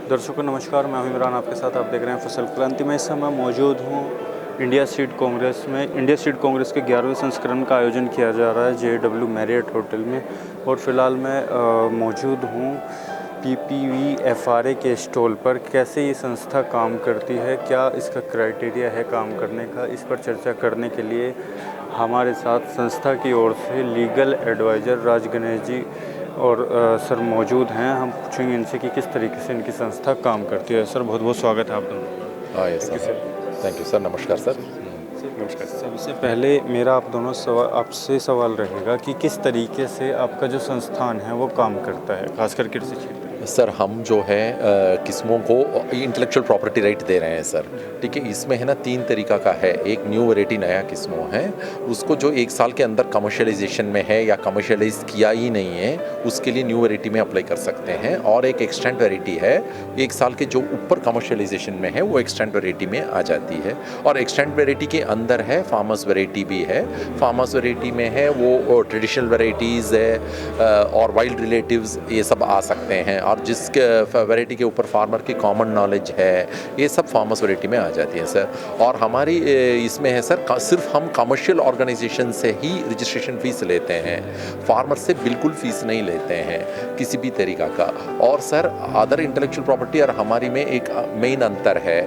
दर्शकों नमस्कार, मैं हूं इमरान आपके साथ। आप देख रहे हैं फसल क्रांति में। इस समय मौजूद हूं इंडिया सीड कांग्रेस में। इंडिया सीड कांग्रेस के 11वें संस्करण का आयोजन किया जा रहा है JW मैरियट होटल में। और फिलहाल मैं मौजूद हूं PPVFRA के स्टॉल पर। कैसे ये संस्था काम करती है, क्या इसका क्राइटेरिया है काम करने का, इस पर चर्चा करने के लिए हमारे साथ संस्था की ओर से लीगल एडवाइज़र राज गणेश जी और सर मौजूद हैं। हम पूछेंगे इनसे कि किस तरीके से इनकी संस्था काम करती है। सर बहुत बहुत स्वागत है आप दोनों। हाँ yes sir, thank you sir. नमस्कार सर। नमस्कार। सबसे पहले मेरा आप दोनों आपसे सवाल रहेगा कि किस तरीके से आपका जो संस्थान है वो काम करता है, खासकर कृषि क्षेत्र में। सर हम जो है किस्मों को इंटेलेक्चुअल प्रॉपर्टी राइट दे रहे हैं सर। ठीक है, इसमें है ना 3 तरीका का है। एक न्यू वैरायटी नया किस्मों है, उसको जो 1 साल के अंदर कमर्शियलाइजेशन में है या कमर्शियलाइज किया ही नहीं है, उसके लिए न्यू वैरायटी में अप्लाई कर सकते हैं। और एक एक्सटेंट वैरायटी है, 1 साल के जो ऊपर कमर्शियलाइजेशन में है वो एक्सटेंट वैरायटी में आ जाती है। और एक्सटेंट वैरायटी के अंदर है फार्मर्स वैरायटी भी है। फार्मर्स वैरायटी में है वो ट्रेडिशनल वैरायटीज़ है और वाइल्ड रिलेटिव्स, ये सब आ सकते हैं। और जिसके वैरायटी के ऊपर फार्मर की कॉमन नॉलेज है, ये सब फार्मर्स वैरायटी में आ जाती है सर। और हमारी इसमें है सर, सिर्फ हम कमर्शियल ऑर्गेनाइजेशन से ही रजिस्ट्रेशन फ़ीस लेते हैं, फार्मर से बिल्कुल फ़ीस नहीं लेते हैं किसी भी तरीका का। और सर अदर इंटेलेक्चुअल प्रॉपर्टी और हमारी में एक मेन अंतर है।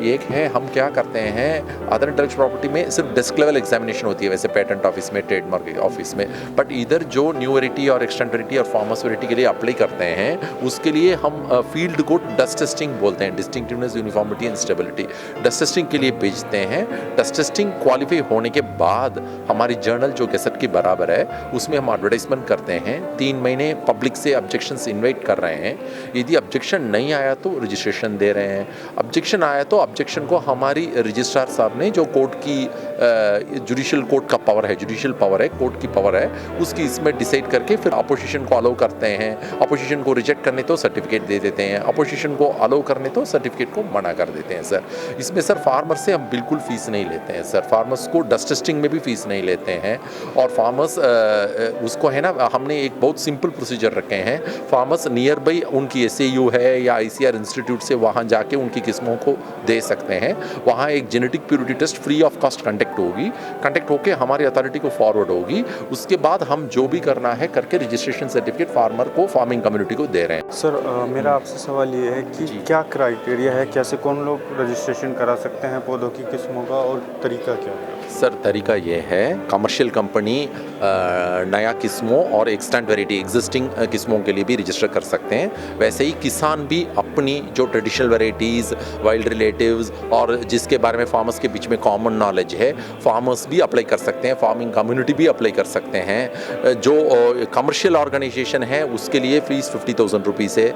एक है, हम क्या करते हैं, अदर इंटेलेक्चुअल प्रॉपर्टी में सिर्फ डेस्क लेवल एग्जामिनेशन होती है, वैसे पेटेंट ऑफिस में, ट्रेडमार्क ऑफिस में। बट इधर जो न्यू वैरायटी और एक्सटेंट वैरायटी और फार्मर्स वैरायटी के लिए अप्लाई करते हैं, उसके लिए हम फील्ड को डस्ट टेस्टिंग बोलते हैं, distinctiveness, uniformity and stability. Dust testing के लिए भेजते हैं। डस्ट टेस्टिंग क्वालिफाई होने के बाद हमारी जर्नल जो गेसेट की बराबर है, उसमें हम एडवर्टाइजमेंट करते हैं। 3 महीने पब्लिक से ऑब्जेक्शंस इन्वाइट कर रहे हैं। यदि ऑब्जेक्शन नहीं आया तो रजिस्ट्रेशन दे रहे हैं। ऑब्जेक्शन आया तो ऑब्जेक्शन को हमारी रजिस्ट्रार साहब ने, जो कोर्ट की जुडिशियल कोर्ट का पावर है, जुडिशियल पावर है, कोर्ट की पावर है, उसकी इसमें डिसाइड करके फिर अपोजिशन को अलाउ करते हैं। अपोजिशन को रिजेक्ट करने तो सर्टिफिकेट दे देते हैं, अपोजिशन को अलाउ करने तो सर्टिफिकेट को मना कर देते हैं सर। इसमें सर फार्मर से हम बिल्कुल फ़ीस नहीं लेते हैं सर। फार्मर्स को डस्ट टेस्टिंग में भी फ़ीस नहीं लेते हैं। और फार्मर्स उसको है ना, हमने एक बहुत सिंपल प्रोसीजर रखे हैं। फार्मर्स नियर बाई उनकी SAU है या ICR इंस्टीट्यूट से वहाँ जाके उनकी किस्मों को दे सकते हैं। वहाँ एक genetic purity test free of cost conduct होगी, कंडक्ट होकर हमारी अथॉरिटी को फॉरवर्ड होगी। उसके बाद हम जो भी करना है करके रजिस्ट्रेशन सर्टिफिकेट फार्मर को, फार्मिंग कम्युनिटी को दे रहे हैं सर मेरा आपसे सवाल ये है कि क्या क्राइटेरिया है, कैसे कौन लोग रजिस्ट्रेशन करा सकते हैं पौधों की किस्मों का, और तरीका क्या है? सर तरीका ये है, कमर्शियल कंपनी नया किस्मों और एक्सटेंट वैरायटी एग्जिस्टिंग किस्मों के लिए भी रजिस्टर कर सकते हैं। वैसे ही किसान भी अपनी जो ट्रेडिशनल वैरायटीज़, वाइल्ड रिलेटिव्स और जिसके बारे में फार्मर्स के बीच में कॉमन नॉलेज है, फार्मर्स भी अप्लाई कर सकते हैं, फार्मिंग कम्युनिटी भी अप्लाई कर सकते हैं। जो कमर्शियल ऑर्गेनाइजेशन है उसके लिए फ़ीस 50,000 रुपीज़ है,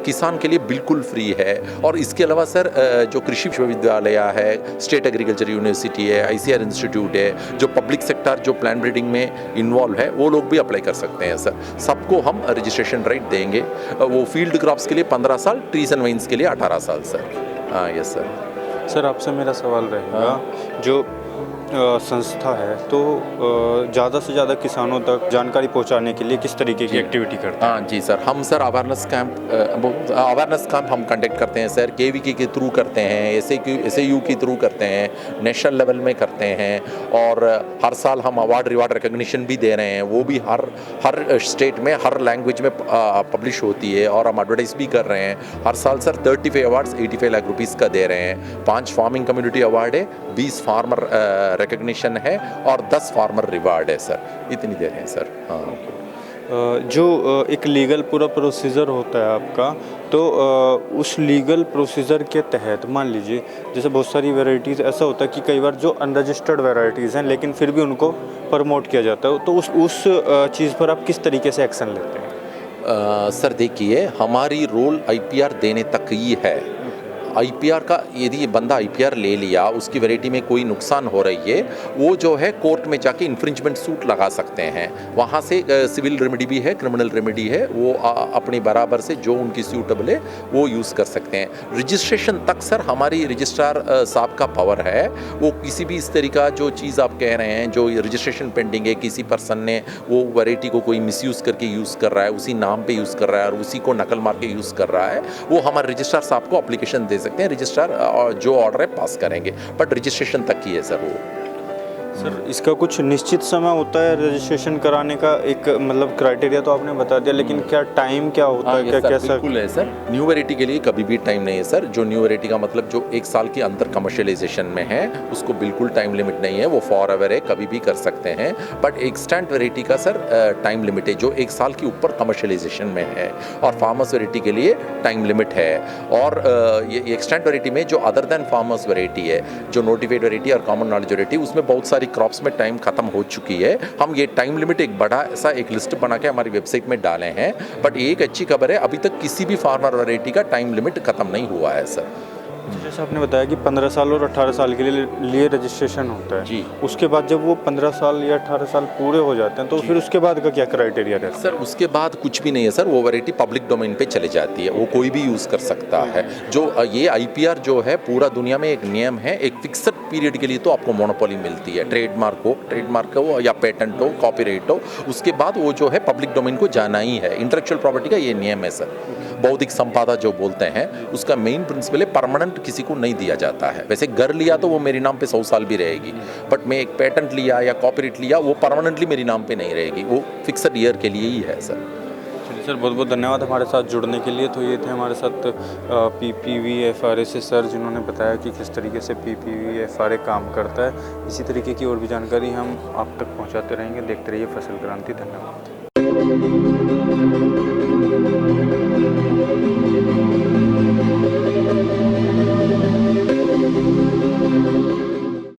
किसान के लिए बिल्कुल फ्री है। और इसके अलावा सर जो कृषि विश्वविद्यालय है, स्टेट एग्रीकल्चर यूनिवर्सिटी है, ICR इंस्टीट्यूट है, जो पब्लिक सेक्टर जो प्लान ब्रीडिंग में इन्वॉल्व है, वो लोग भी अप्लाई कर सकते हैं सर। सबको हम रजिस्ट्रेशन राइट देंगे। वो फील्ड क्रॉप्स के लिए 15 साल, ट्रीज एंड वाइन्स के लिए 18 साल सर। हाँ यस सर। सर आपसे मेरा सवाल रहेगा, जो संस्था है तो ज़्यादा से ज़्यादा किसानों तक जानकारी पहुंचाने के लिए किस तरीके की एक्टिविटी करते हैं? हाँ जी सर, हम सर अवेयरनेस कैंप हम कंडक्ट करते हैं सर। KVK के थ्रू करते हैं, SAU के थ्रू करते हैं, नेशनल लेवल में करते हैं। और हर साल हम अवार्ड रिवार्ड रिकग्निशन भी दे रहे हैं, वो भी हर स्टेट में हर लैंग्वेज में पब्लिश होती है। और हम एडवर्टाइज भी कर रहे हैं। हर साल सर 35 अवार्ड्स 85 लाख रुपीज़ का दे रहे हैं। 5 फार्मिंग कम्युनिटी अवार्ड है, 20 फार्मर रिकग्निशन है और 10 फार्मर रिवार्ड है सर। इतनी देर है सर। हाँ जो एक लीगल पूरा प्रोसीजर होता है आपका, तो उस लीगल प्रोसीजर के तहत मान लीजिए जैसे बहुत सारी वैरायटीज़ ऐसा होता है कि कई बार जो अनरजिस्टर्ड वैरायटीज़ हैं लेकिन फिर भी उनको प्रमोट किया जाता है, तो उस चीज़ पर आप किस तरीके से एक्शन लेते हैं? सर देखिए, हमारी रोल IPR देने तक ही है। आईपीआर का यदि ये बंदा आईपीआर ले लिया, उसकी वैरायटी में कोई नुकसान हो रही है, वो जो है कोर्ट में जाके इन्फ्रिंजमेंट सूट लगा सकते हैं। वहाँ से सिविल रेमेडी भी है, क्रिमिनल रेमेडी है, वो अपने बराबर से जो उनकी सूटेबल है वो यूज़ कर सकते हैं। रजिस्ट्रेशन तक सर हमारी रजिस्ट्रार साहब का पावर है। वो किसी भी इस तरीका जो चीज़ आप कह रहे हैं, जो रजिस्ट्रेशन पेंडिंग है, किसी पर्सन ने वो वैरायटी को कोई मिसयूज़ करके यूज़ कर रहा है, उसी नाम पे यूज़ कर रहा है और उसी को नकल मार के यूज़ कर रहा है, वो हमारे रजिस्ट्रार साहब को एप्लीकेशन दे सकते हैं। रजिस्ट्रार जो ऑर्डर है पास करेंगे, बट रजिस्ट्रेशन तक ही है सर वो। सर इसका कुछ निश्चित समय होता है रजिस्ट्रेशन कराने का? एक मतलब क्राइटेरिया तो आपने बता दिया, लेकिन क्या टाइम क्या होता है? क्या कैसा? बिल्कुल है सर, न्यू वैरायटी के लिए कभी भी टाइम नहीं है सर। जो न्यू वैरायटी का मतलब जो एक साल के अंदर कमर्शियलाइजेशन में है, उसको बिल्कुल टाइम लिमिट नहीं है, वो फॉर एवर है, कभी भी कर सकते हैं। बट एक्सटेंट वैरायटी का सर टाइम लिमिट है, जो एक साल के ऊपर कमर्शियलाइजेशन में है, और फार्मर्स वैरायटी के लिए टाइम लिमिट है। और ये एक्सटेंट वैरायटी में जो अदर देन फार्मर्स वैरायटी है, जो नोटिफाइड वैरायटी और कॉमन नॉलेज वैरायटी, उसमें बहुत सारी क्रॉप्स में टाइम खत्म हो चुकी है। हम ये टाइम लिमिट एक बड़ा सा एक लिस्ट बना के हमारी वेबसाइट में डाले हैं। बट एक अच्छी खबर है, अभी तक किसी भी फार्मर वैरायटी का टाइम लिमिट खत्म नहीं हुआ है सर। जैसे आपने बताया कि 15 साल और 18 साल के लिए रजिस्ट्रेशन होता है जी। उसके बाद जब वो 15 साल या 18 साल पूरे हो जाते हैं तो फिर उसके बाद का क्या क्राइटेरिया रहता है? सर उसके बाद कुछ भी नहीं है सर, वो वैरायटी पब्लिक डोमेन पे चले जाती है, वो कोई भी यूज़ कर सकता है। जो ये आईपीआर जो है पूरा दुनिया में एक नियम है, एक फिक्स्ड पीरियड के लिए तो आपको मोनोपोली मिलती है। ट्रेडमार्क हो या पेटेंट हो, कॉपीराइट हो, उसके बाद वो जो है पब्लिक डोमेन को जाना ही है। इंटेलेक्चुअल प्रॉपर्टी का ये नियम है सर। बौद्धिक संपदा जो बोलते हैं, उसका मेन प्रिंसिपल है परमानेंट किसी को नहीं दिया जाता है। वैसे घर लिया तो वो मेरे नाम पे 100 साल भी रहेगी, बट मैं एक पेटेंट लिया या कॉपीराइट लिया, वो परमानेंटली मेरे नाम पे नहीं रहेगी, वो फिक्स्ड ईयर के लिए ही है सर। चलिए सर, बहुत बहुत धन्यवाद हमारे साथ जुड़ने के लिए। तो ये थे हमारे साथ PPVFRA से सर, जिन्होंने बताया कि किस तरीके से PPVFRA काम करता है। इसी तरीके की और भी जानकारी हम आप तक पहुंचाते रहेंगे। देखते रहिए फसल क्रांति। धन्यवाद।